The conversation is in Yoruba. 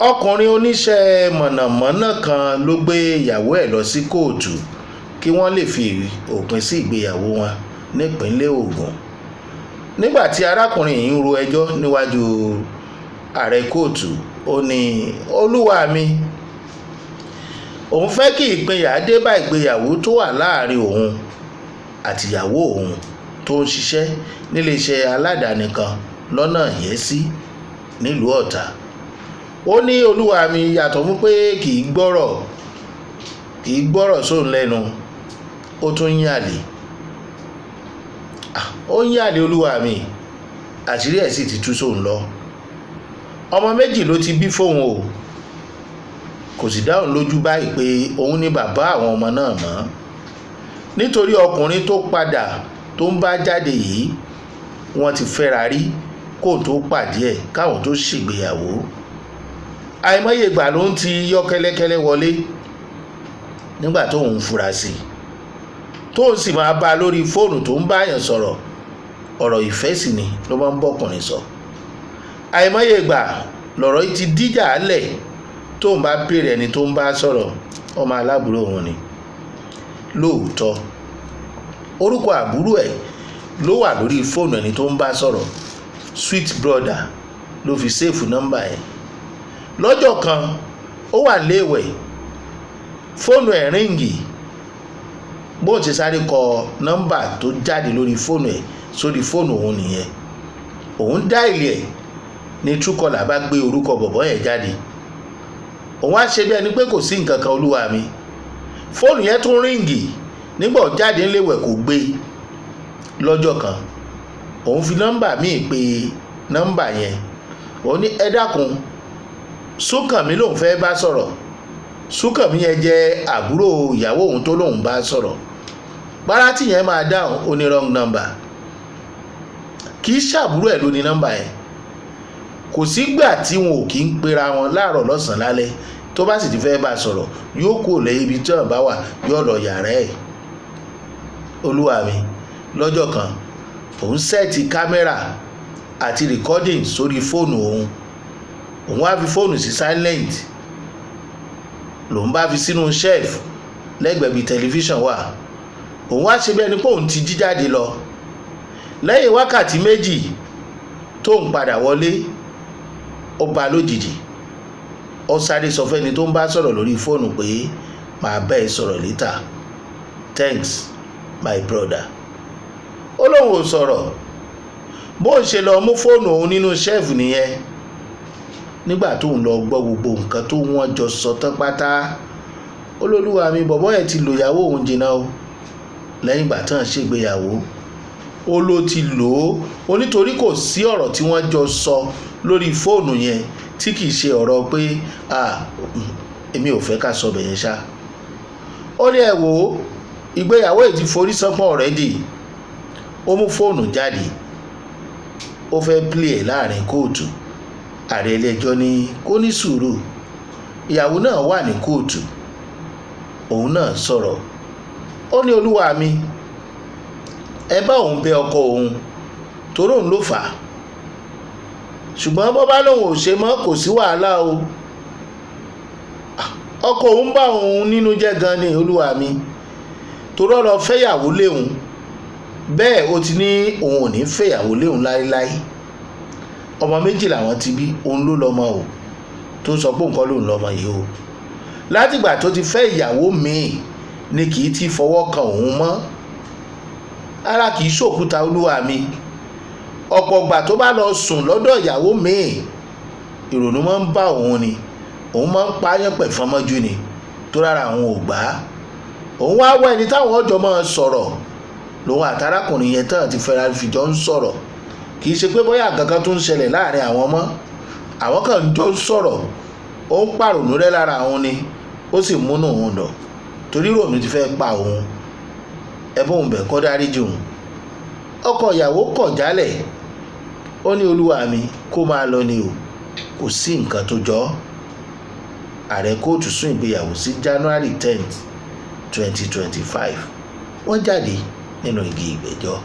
ọkùnrin oníṣẹ́ mọ̀nàmọ́ná kan ló gbé ìyàwó ẹ̀ lọ sí kóòtù kí wọ́n lè fi òpin sí ìgbéyàwó wọn nípínlẹ̀ Ògùn. nígbà tí arákùnrin yìí ń ro ẹjọ́ níwájú ààrẹ kóòtù, ó ní olúwa mi, òun fẹ́ kí ìpínyà dé bá ìgbéyàwó tó wà láàrin òun àtìyàwó òun tó ń ṣiṣẹ́ níléeṣẹ́ aládàáni kan lọ́nà Ìyẹ́sí nílùú Ọ̀tà. ó ní olúwa mi, yàtọ̀ fún pé kì í gbọ́rọ̀ sóun lẹ́nu, ó tún ń yàlè. ó ń yàlè olúwa mi, àṣírí ẹ̀ sì ti tú sóun lọ. ọmọ méjì ló ti bí fóun o, kò sì dáhùn lójú báyìí pé òun ni bàbá àwọn ọmọ náà mọ́, nítorí ọkùnrin tó padà tó ń bá jáde yìí wọ́n ti fẹ́ra rí kó tó pàdé ẹ̀ káwọn tó ṣègbéyàwó. àìmọye ìgbà ló ń ti yọ́ kẹ́lẹ́kẹ́lẹ́ wọlé nígbà tó ń fura sí i, tó sì máa bá a lórí fóònù tó ń báyàn sọ̀rọ̀, ọ̀rọ̀ ìfẹ́ sì ni ló máa ń bọ́kùnrin sọ. àìmọye ìgbà lọ̀rọ̀ yìí ti díjà lẹ̀ tó ń bá bèrè ẹni tó ń bá sọ̀rọ̀, ọmọ aláàbúrò wọn ni. lóòótọ́ orúkọ àbúrò ẹ̀ ló wà lórí fóònù ẹni tó ń bá sọ̀rọ̀, sweet brother ló fi séèfù nọ́mbà ẹ̀. lọ́jọ́ kan ó wà léèwẹ̀, fóònù ẹ̀ ríǹgì, bó ti sáré kọ nọ́mbà tó jáde lórí fóònù ẹ̀ sórí fóònù òun nìyẹn. òun dáìlì ẹ̀ ní Truecaller bá gbé orúkọ bọ̀bọ́ yẹn jáde. òun á ṣe bí ẹni pé kò sí nǹkan kan olúwa mi. fóònù yẹn tún ríǹgì, nígbà ó jáde ńléwẹ̀ kò gbé. lọ́jọ́ kan òun fi nọ́mbà míì pe nọ́mbà yẹn, òun ní ẹ dákun, Súnkànmí lòun fẹ́ bá sọ̀rọ̀. Súnkànmí yẹn jẹ́ àbúrò ìyàwó òun tó lòun bá sọ̀rọ̀. bárátì yẹn máa dáhùn, ó ní wrong number. kì í ṣàbúrò ẹ̀ ló ní nọ́mbà yẹn. kò sígbà tí wọn ò kí ń pera wọn láàárọ̀ lọ́sàn-án lálẹ́, tó bá sì ti fẹ́ bá sọ̀rọ̀ yóò kó lẹ́yìn ibi tí wọ́n bá wà, yóò lọ yàrá ẹ̀. olúwa mi, lọ́jọ́ kan òun sẹ́ẹ̀tì kámẹ́rà àti recording sórí fóònù òun á fi fóònù sí silent, lòun bá fi sínú shelf lẹ́gbẹ̀ẹ́ bíi tẹlifíṣàn wà. òun á ṣe bí ẹni pé òun ti jí jáde lọ. lẹ́yìn wákàtí méjì tó ń padà wọlé, ó bá lójijì. ó sáré sọ fẹ́ni tó ń bá sọ̀rọ̀ lórí fóònù pé màá bá ẹ sọ̀rọ̀ later, thanks my brother. ó lóun ò sọ̀rọ̀, bó ń ṣe lọ mú fóònù òun nínú ṣẹ́ẹ̀fù nìyẹn. nígbà tó ń lọ gbọ́ gbogbo nǹkan tó wọ́n jọ sọ tán pátá, olólùwà mi, bọ̀bọ́ ẹ̀ ti lò ìyàwó òun jìnnà o. lẹ́yìn ìgbà tán ṣègbéyàwó, ó ló ti lò ó nítorí kò sí ọ̀rọ̀ tí wọ́n jọ sọ lórí fóònù yẹn tí kì í ṣe ọ̀rọ̀ pé èmi ò fẹ́ ká sọ bẹ̀yẹn ṣá. ó ní ẹ wò ó, ìgbéyàwó yìí ti forí sánpọ̀n already. ó mú fóònù jáde, ó fẹ́ play ẹ̀ láàrin kóòtù. ààrẹ ilé-ẹjọ́ ní kó ní sùúrù, ìyàwó náà wà ní kóòtù, òun náà sọ̀rọ̀. ó ní olúwa mi, ẹ bá òun bẹ ọkọ òun torí òun ló fà á, ṣùgbọ́n bó bá lóun ò ṣe mọ́ kò sí wàhálà o. ọkọ òun bá òun nínú jẹ́ gan ni olúwa mi, torí ọ̀rọ̀ fẹ́yàwó léhun, bẹ́ẹ̀ ó ti ní òun ò ní fẹ́yàwó léhun láéláé. ọmọ méjì làwọn ti bí, òun ló lọ́mọ o, tó sọ pé nǹkan lòun lọ́mọ yìí o. látìgbà tó ti fẹ́ ìyàwó míì ni kì í ti fọwọ́ kan òun mọ́. ara kì í ṣòkúta olúwa mi. ọ̀pọ̀ ìgbà tó bá lọ sùn lọ́dọ̀ ìyàwó míì, ìrònú máa ń bá òun ni, òun máa ń pààyàn pẹ̀fọn mọ́jú ni, tó rárá òun ò gbà á. òun wá wá ẹni táwọn ọjọ́ máa sọ̀rọ̀, lòun àtàrákùnrin yẹn tán ti fẹ́ra fìjọ ń sọ̀rọ̀. kì í ṣe pé bóyá kankan tó ń ṣẹlẹ̀ láàrin àwọn ọmọ, àwọn kan jọ ń sọ̀rọ̀, ó ń pàrònú rẹ́ lára òun ni, ó sì múnú òun dọ̀ torí ròmí ti fẹ́ pa òun. ẹbí òun bẹ̀ kọ́ dáríjì òun. ọkọ ìyàwó kọ̀ jálẹ̀, ó ní olúwa mi, kó máa lọ ni o, kò sí nǹkan tó jọ. ààrẹ kóòtù sún ìgbéyàwó sí January 10th 2025. wọ́n jáde nínú igi ìgbẹ́jọ́.